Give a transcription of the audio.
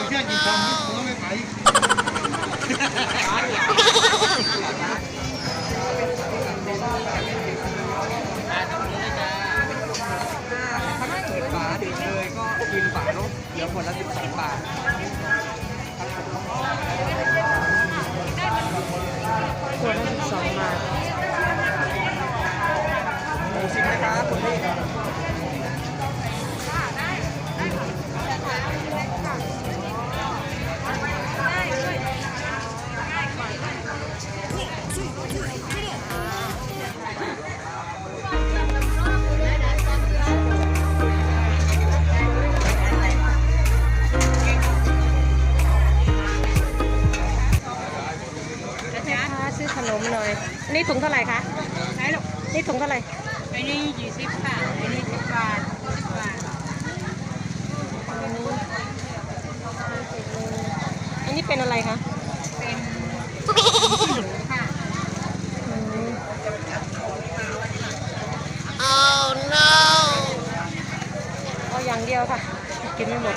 เชื่อกี่คำผมก็ไม่ไปเปิดฝาดื่มเลยก็กินฝาเนาะเดี๋ยวคนละ12 บาทขวดละ12 บาท60นะครับผมนี่ซื้อขนมหน่อยอันนี้ถุงเท่าไหร่คะไหนลูกนี่ถุงเท่าไหร่อันนี้20 บาทอันนี้10 บาท10 บาทอันนี้เป็นอะไรคะเป็นค่ะ Oh no เอาอย่างเดียวค่ะกินไม่หมด